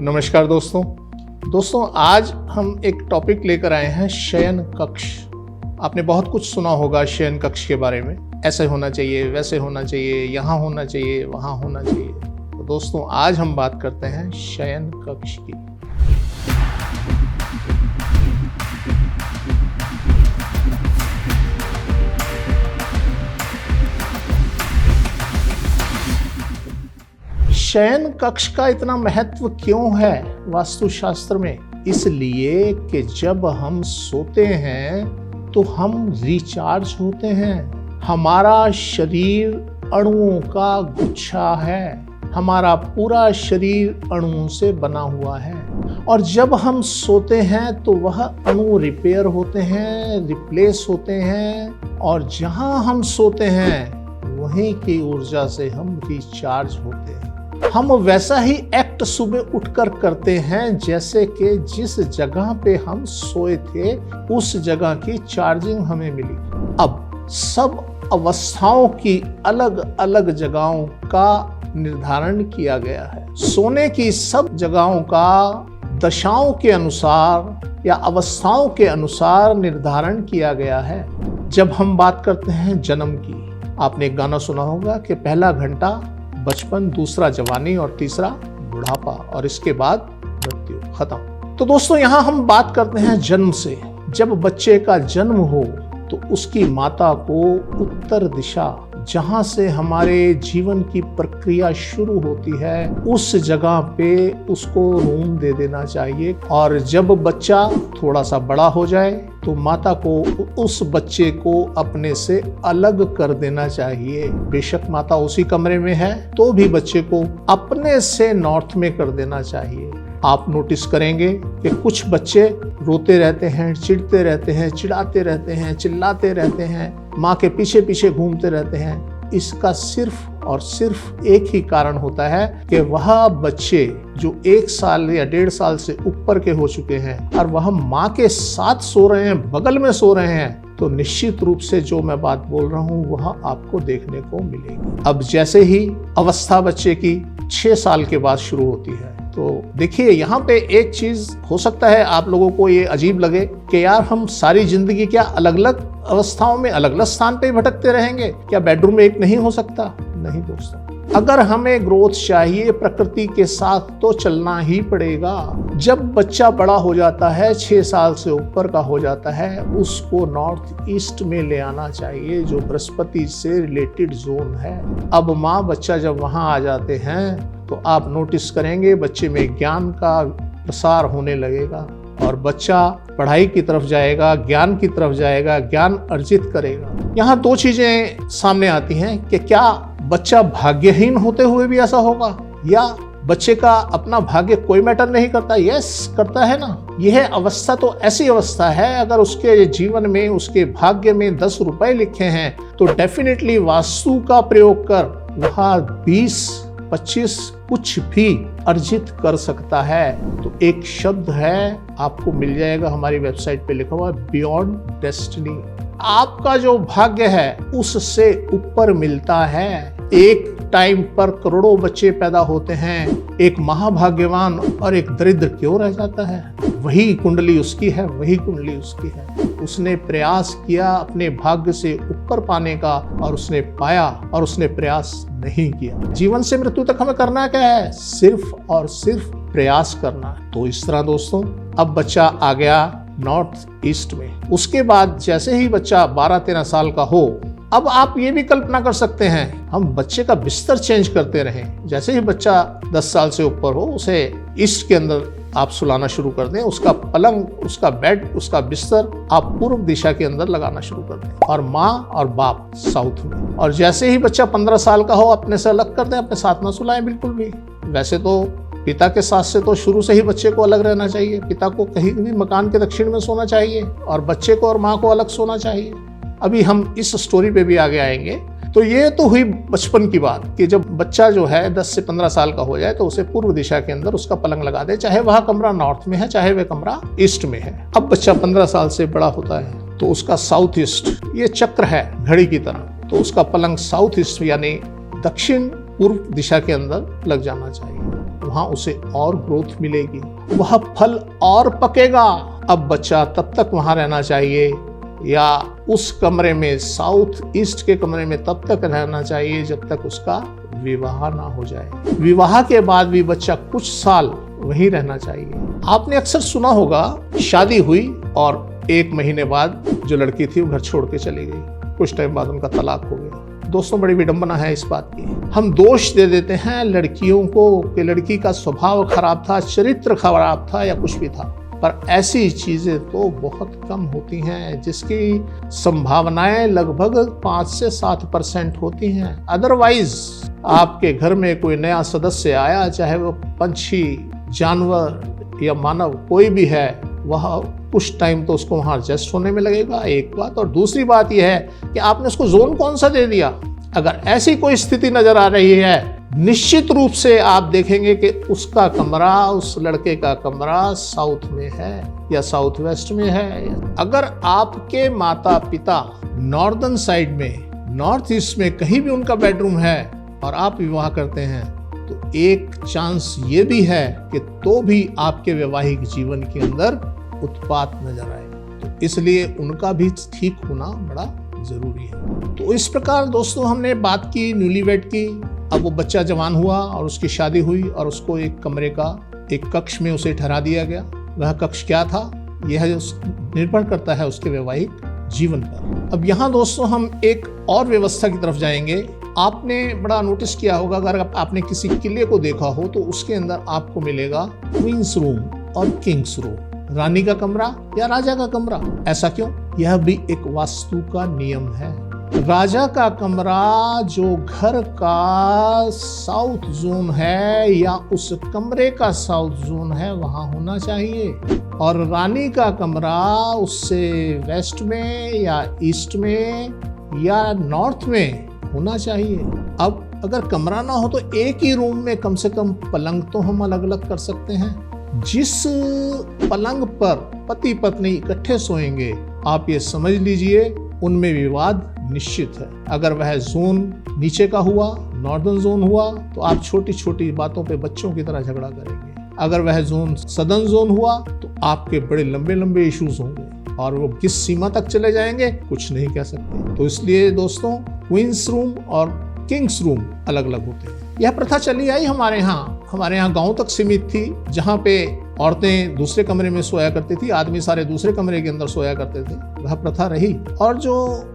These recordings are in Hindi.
नमस्कार दोस्तों आज हम एक टॉपिक लेकर आए हैं शयन कक्ष। आपने बहुत कुछ सुना होगा शयन कक्ष के बारे में, ऐसे होना चाहिए, वैसे होना चाहिए, यहाँ होना चाहिए, वहाँ होना चाहिए। तो दोस्तों आज हम बात करते हैं शयन कक्ष की। शयन कक्ष का इतना महत्व क्यों है वास्तुशास्त्र में? इसलिए कि जब हम सोते हैं तो हम रिचार्ज होते हैं। हमारा शरीर अणुओं का गुच्छा है, हमारा पूरा शरीर अणुओं से बना हुआ है और जब हम सोते हैं तो वह अणु रिपेयर होते हैं, रिप्लेस होते हैं और जहां हम सोते हैं वहीं की ऊर्जा से हम रिचार्ज होते हैं। हम वैसा ही एक्ट सुबह उठकर करते हैं जैसे कि जिस जगह पे हम सोए थे उस जगह की चार्जिंग हमें मिली। अब सब अवस्थाओं की अलग अलग जगहों का निर्धारण किया गया है। सोने की सब जगहों का दशाओं के अनुसार या अवस्थाओं के अनुसार निर्धारण किया गया है। जब हम बात करते हैं जन्म की, आपने एक गाना सुना होगा कि पहला घंटा बचपन, दूसरा जवानी और तीसरा बुढ़ापा और इसके बाद मृत्यु खत्म। तो दोस्तों यहाँ हम बात करते हैं जन्म से। जब बच्चे का जन्म हो तो उसकी माता को उत्तर दिशा, जहां से हमारे जीवन की प्रक्रिया शुरू होती है, उस जगह पे उसको रूम दे देना चाहिए और जब बच्चा थोड़ा सा बड़ा हो जाए तो माता को उस बच्चे को अपने से अलग कर देना चाहिए। बेशक माता उसी कमरे में है तो भी बच्चे को अपने से नॉर्थ में कर देना चाहिए। आप नोटिस करेंगे कि कुछ बच्चे रोते रहते हैं, चिढ़ते रहते हैं, चिढ़ाते रहते हैं, चिल्लाते रहते हैं, माँ के पीछे पीछे घूमते रहते हैं। इसका सिर्फ और सिर्फ एक ही कारण होता है कि वह बच्चे जो 1 साल या 1.5 साल से ऊपर के हो चुके हैं और वह माँ के साथ सो रहे हैं, बगल में सो रहे हैं, तो निश्चित रूप से जो मैं बात बोल रहा हूँ वह आपको देखने को मिलेगी। अब जैसे ही अवस्था बच्चे की 6 साल के बाद शुरू होती है, तो देखिए यहाँ पे एक चीज हो सकता है आप लोगों को ये अजीब लगे कि यार हम सारी जिंदगी क्या अलग अलग अवस्थाओं में अलग अलग स्थान पे भटकते रहेंगे? क्या बेडरूम में एक नहीं हो सकता? नहीं दोस्तों, अगर हमें ग्रोथ चाहिए प्रकृति के साथ तो चलना ही पड़ेगा। जब बच्चा बड़ा हो जाता है, 6 साल से ऊपर का हो जाता है, उसको नॉर्थ ईस्ट में ले आना चाहिए जो बृहस्पति से रिलेटेड जोन है। अब माँ बच्चा जब वहाँ आ जाते हैं तो आप नोटिस करेंगे बच्चे में ज्ञान का प्रसार होने लगेगा और बच्चा पढ़ाई की तरफ जाएगा, ज्ञान की तरफ जाएगा, ज्ञान अर्जित करेगा। यहाँ 2 चीजें सामने आती हैं कि क्या बच्चा भाग्यहीन होते हुए भी ऐसा होगा या बच्चे का अपना भाग्य कोई मैटर नहीं करता? यस करता है ना। यह अवस्था तो ऐसी अवस्था है, अगर उसके जीवन में, उसके भाग्य में 10 रुपए लिखे हैं तो डेफिनेटली वास्तु का प्रयोग कर वह 20, 25 कुछ भी अर्जित कर सकता है। तो एक शब्द है, आपको मिल जाएगा हमारी वेबसाइट पे लिखा हुआ, बियॉन्ड डेस्टिनी। आपका जो भाग्य है उससे ऊपर मिलता है। एक टाइम पर करोड़ों बच्चे पैदा होते हैं, एक महाभाग्यवान और एक दरिद्र क्यों रह जाता है? वही कुंडली उसकी है, वही कुंडली उसकी है। उसने प्रयास किया अपने भाग्य से ऊपर पाने का और उसने पाया और उसने प्रयास नहीं किया। जीवन से मृत्यु तक हमें करना क्या है? सिर्फ और सिर्फ प्रयास करना है। तो इस तरह दोस्तों, अब बच्चा आ गया नॉर्थ ईस्ट में। उसके बाद जैसे ही बच्चा 12-13 साल का हो, अब आप ये भी कल्पना कर सकते हैं हम बच्चे का बिस्तर चेंज करते रहें। जैसे ही बच्चा 10 साल से ऊपर हो, उसे ईस्ट के अंदर आप सुलाना शुरू कर दें। उसका पलंग, उसका बेड, उसका बिस्तर आप पूर्व दिशा के अंदर लगाना शुरू कर दें और माँ और बाप साउथ में। और जैसे ही बच्चा 15 साल का हो, अपने से अलग कर दें, अपने साथ ना सुलाएं बिल्कुल भी। वैसे तो पिता के साथ से तो शुरू से ही बच्चे को अलग रहना चाहिए। पिता को कहीं भी मकान के दक्षिण में सोना चाहिए और बच्चे को और माँ को अलग सोना चाहिए। अभी हम इस स्टोरी पे भी आगे आएंगे। तो ये तो हुई बचपन की बात कि जब बच्चा जो है 10 से 15 साल का हो जाए तो उसे पूर्व दिशा के अंदर उसका पलंग लगा दे, चाहे वह कमरा नॉर्थ में है, चाहे वह कमरा ईस्ट में है। अब बच्चा 15 साल से बड़ा होता है तो उसका साउथ ईस्ट, ये चक्र है घड़ी की तरह, तो उसका पलंग साउथ ईस्ट यानी दक्षिण पूर्व दिशा के अंदर लग जाना चाहिए। वहां उसे और ग्रोथ मिलेगी, वह फल और पकेगा। अब बच्चा तब तक वहां रहना चाहिए या उस कमरे में, साउथ ईस्ट के कमरे में तब तक रहना चाहिए जब तक उसका विवाह ना हो जाए। विवाह के बाद भी बच्चा कुछ साल वहीं रहना चाहिए। आपने अक्सर सुना होगा, शादी हुई और 1 महीने बाद जो लड़की थी वो घर छोड़ के चली गई, कुछ टाइम बाद उनका तलाक हो गया। दोस्तों, बड़ी विडंबना है इस बात की। हम दोष दे देते हैं लड़कियों को कि लड़की का स्वभाव खराब था, चरित्र खराब था या कुछ भी था, पर ऐसी चीजें तो बहुत कम होती हैं जिसकी संभावनाएं लगभग 5 से 7% होती हैं। अदरवाइज आपके घर में कोई नया सदस्य आया, चाहे वो पंछी, जानवर या मानव कोई भी है, वह कुछ टाइम तो उसको वहां एडजस्ट होने में लगेगा, एक बात। और दूसरी बात यह है कि आपने उसको जोन कौन सा दे दिया। अगर ऐसी कोई स्थिति नजर आ रही है, निश्चित रूप से आप देखेंगे कि उसका कमरा, उस लड़के का कमरा साउथ में है या साउथ वेस्ट में है। अगर आपके माता पिता नॉर्दर्न साइड में, नॉर्थ ईस्ट में कहीं भी उनका बेडरूम है और आप विवाह करते हैं, तो एक चांस ये भी है कि तो भी आपके वैवाहिक जीवन के अंदर उत्पात नजर आए। तो इसलिए उनका भी ठीक होना बड़ा जरूरी है। तो इस प्रकार दोस्तों हमने बात की न्यूलीवेड की। अब वो बच्चा जवान हुआ और उसकी शादी हुई और उसको एक कमरे का, एक कक्ष में उसे ठहरा दिया गया। वह कक्ष क्या था, यह निर्भर करता है उसके वैवाहिक जीवन पर। अब यहाँ दोस्तों हम एक और व्यवस्था की तरफ जाएंगे। आपने बड़ा नोटिस किया होगा, अगर आपने किसी किले को देखा हो तो उसके अंदर आपको मिलेगा क्वींस रूम और किंग्स रूम, रानी का कमरा या राजा का कमरा। ऐसा क्यों? यह भी एक वास्तु का नियम है। राजा का कमरा जो घर का साउथ जोन है या उस कमरे का साउथ जोन है, वहां होना चाहिए, और रानी का कमरा उससे वेस्ट में या ईस्ट में या नॉर्थ में होना चाहिए। अब अगर कमरा ना हो तो एक ही रूम में कम से कम पलंग तो हम अलग अलग कर सकते हैं। जिस पलंग पर पति पत्नी इकट्ठे सोएंगे, आप ये समझ लीजिए उनमें विवाद निश्चित है। अगर वह जोन नीचे का हुआ, नॉर्दर्न जोन हुआ, तो आप छोटी छोटी बातों पे बच्चों की तरह झगड़ा करेंगे। अगर वह जोन सदर्न जोन हुआ तो आपके बड़े लंबे लंबे इश्यूज होंगे और वो किस सीमा तक चले जाएंगे कुछ नहीं कह सकते। तो इसलिए दोस्तों क्वींस रूम और किंग्स रूम अलग अलग होते हैं। यह प्रथा चली आई हमारे यहाँ गांव तक सीमित थी, जहाँ पे औरतें दूसरे कमरे में सोया करती थी, आदमी सारे दूसरे कमरे के अंदर सोया करते थे। वह प्रथा रही। और जो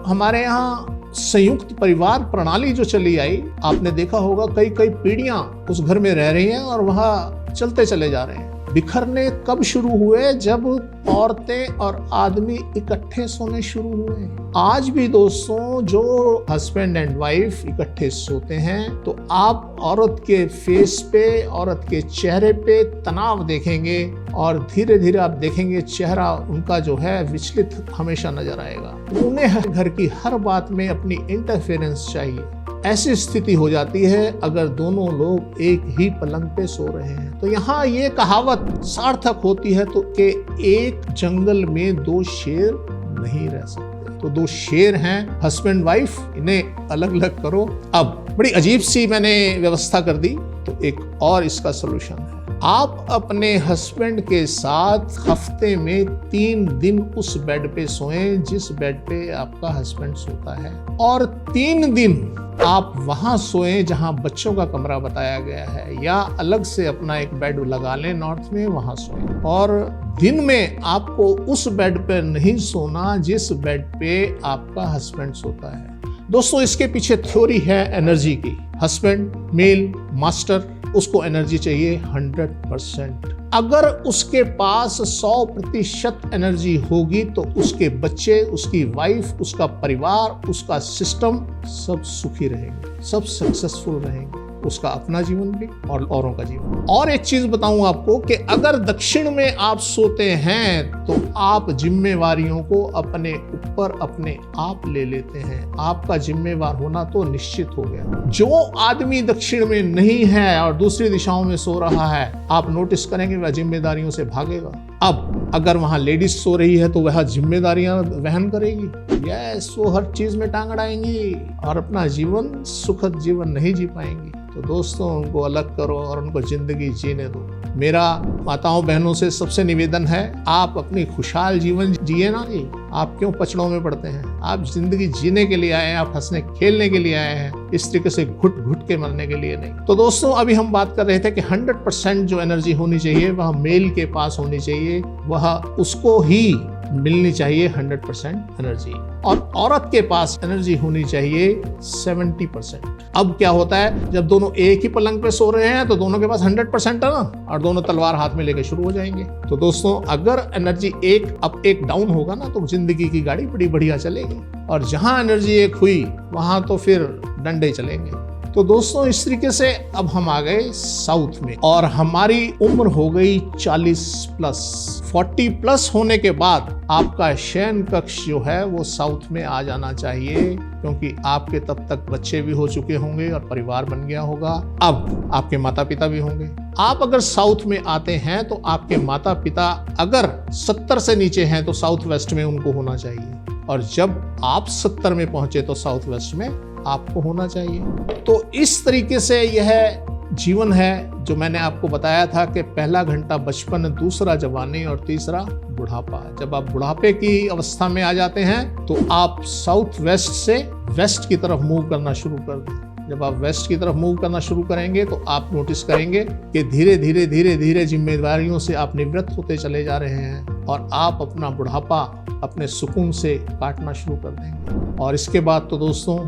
हमारे यहाँ संयुक्त परिवार प्रणाली जो चली आई, आपने देखा होगा कई कई पीढ़ियां उस घर में रह रही हैं और वह चलते चले जा रहे हैं। बिखरने कब शुरू हुए? जब औरतें और आदमी इकट्ठे सोने शुरू हुए। आज भी दोस्तों जो हस्बैंड एंड वाइफ इकट्ठे सोते हैं, तो आप औरत के फेस पे, औरत के चेहरे पे तनाव देखेंगे और धीरे धीरे आप देखेंगे चेहरा उनका जो है विचलित हमेशा नजर आएगा। उन्हें घर की हर बात में अपनी इंटरफेरेंस चाहिए। ऐसी स्थिति हो जाती है अगर दोनों लोग एक ही पलंग पे सो रहे हैं। तो यहाँ ये कहावत सार्थक होती है तो कि एक जंगल में 2 शेर नहीं रह सकते। तो 2 शेर हैं हस्बैंड वाइफ, इन्हें अलग अलग करो। अब बड़ी अजीब सी मैंने व्यवस्था कर दी, तो एक और इसका सलूशन है। आप अपने हस्बैंड के साथ हफ्ते में 3 दिन उस बेड पे सोएं जिस बेड पे आपका हस्बैंड सोता है, और 3 दिन आप वहां सोएं जहां बच्चों का कमरा बताया गया है, या अलग से अपना एक बेड लगा लें नॉर्थ में, वहां सोएं। और दिन में आपको उस बेड पर नहीं सोना जिस बेड पे आपका हस्बैंड सोता है। दोस्तों इसके पीछे थ्योरी है एनर्जी की। हस्बैंड, मेल, मास्टर, उसको एनर्जी चाहिए 100%। अगर उसके पास 100% एनर्जी होगी तो उसके बच्चे, उसकी वाइफ, उसका परिवार, उसका सिस्टम सब सुखी रहेंगे, सब सक्सेसफुल रहेंगे, उसका अपना जीवन भी और औरों का जीवन। और एक चीज बताऊं आपको कि अगर दक्षिण में आप सोते हैं तो आप जिम्मेवारियों को अपने ऊपर अपने आप ले लेते हैं। आपका जिम्मेवार होना तो निश्चित हो गया। जो आदमी दक्षिण में नहीं है और दूसरी दिशाओं में सो रहा है, आप नोटिस करेंगे वह जिम्मेदारियों से भागेगा। अब अगर वहां लेडीज सो रही है तो वह जिम्मेदारियां वहन करेगी, यस, वो हर चीज में टांग अड़ाएंगी और अपना जीवन, सुखद जीवन नहीं जी पाएंगी। तो दोस्तों उनको अलग करो और उनको जिंदगी जीने दो। मेरा माताओं बहनों से सबसे निवेदन है, आप अपनी खुशहाल जीवन जिए ना जी। आप क्यों पचड़ों में पड़ते हैं? आप जिंदगी जीने के लिए आए हैं, आप हंसने खेलने के लिए आए हैं, इस तरीके से घुट घुट के मरने के लिए नहीं। तो दोस्तों अभी हम बात कर रहे थे कि 100% जो एनर्जी होनी चाहिए वह मेल के पास होनी चाहिए, वह उसको ही मिलनी चाहिए 100% एनर्जी, और औरत के पास एनर्जी होनी चाहिए 70%। अब क्या होता है, जब दोनों एक ही पलंग पे सो रहे हैं तो दोनों के पास 100% है ना, और दोनों तलवार हाथ में लेके शुरू हो जाएंगे। तो दोस्तों अगर एनर्जी एक अप एक डाउन होगा ना तो जिंदगी की गाड़ी बड़ी बढ़िया चलेगी, और जहां एनर्जी एक हुई वहां तो फिर डंडे चलेंगे। तो दोस्तों इस तरीके से अब हम आ गए साउथ में, और हमारी उम्र हो गई 40+। 40+ होने के बाद आपका शयन कक्ष जो है वो साउथ में आ जाना चाहिए, क्योंकि आपके तब तक बच्चे भी हो चुके होंगे और परिवार बन गया होगा। अब आपके माता पिता भी होंगे। आप अगर साउथ में आते हैं तो आपके माता पिता अगर 70 से नीचे हैं तो साउथ वेस्ट में उनको होना चाहिए, और जब आप 70 में पहुंचे तो साउथ वेस्ट में आपको होना चाहिए। तो इस तरीके से यह जीवन है जो मैंने आपको बताया था कि पहला घंटा बचपन, दूसरा जवानी और तीसरा बुढ़ापा। जब आप बुढ़ापे की अवस्था में आ जाते हैं तो आप साउथ वेस्ट से वेस्ट की तरफ मूव करना शुरू कर दें। जब आप वेस्ट की तरफ मूव करना शुरू करेंगे तो आप नोटिस करेंगे कि धीरे धीरे धीरे धीरे जिम्मेदारियों से आप निवृत्त होते चले जा रहे हैं, और आप अपना बुढ़ापा अपने सुकून से काटना शुरू कर देंगे। और इसके बाद तो दोस्तों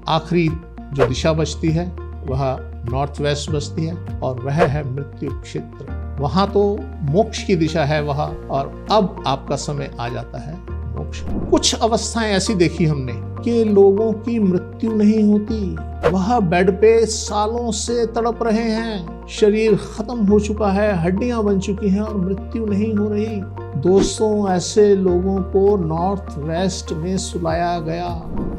आखिरी जो दिशा बचती है वह नॉर्थ वेस्ट बचती है, और वह है मृत्यु क्षेत्र। वहां तो मोक्ष की दिशा है वह, और अब आपका समय आ जाता है मोक्ष। कुछ अवस्थाएं ऐसी देखी हमने कि लोगों की मृत्यु नहीं होती, वह बेड पे सालों से तड़प रहे हैं, शरीर खत्म हो चुका है, हड्डियां बन चुकी हैं और मृत्यु नहीं हो रही। दोस्तों ऐसे लोगों को नॉर्थ वेस्ट में सुलाया गया,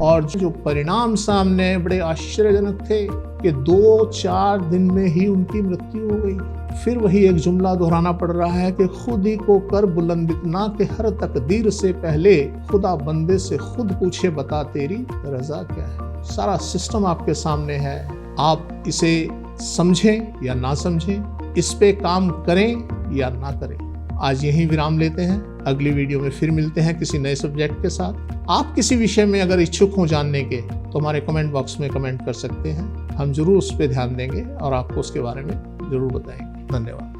और जो परिणाम सामने बड़े आश्चर्यजनक थे कि 2-4 दिन में ही उनकी मृत्यु हो गई। फिर वही एक जुमला दोहराना पड़ रहा है कि खुद ही को कर बुलंद इतना कि हर तकदीर से पहले खुदा बंदे से खुद पूछे बता तेरी रजा क्या है। सारा सिस्टम आपके सामने है, आप इसे समझें या ना समझें, इस पे काम करें या ना करें। आज यहीं विराम लेते हैं, अगली वीडियो में फिर मिलते हैं किसी नए सब्जेक्ट के साथ। आप किसी विषय में अगर इच्छुक हो जानने के तो हमारे कमेंट बॉक्स में कमेंट कर सकते हैं, हम जरूर उस पर ध्यान देंगे और आपको उसके बारे में जरूर बताएंगे। धन्यवाद।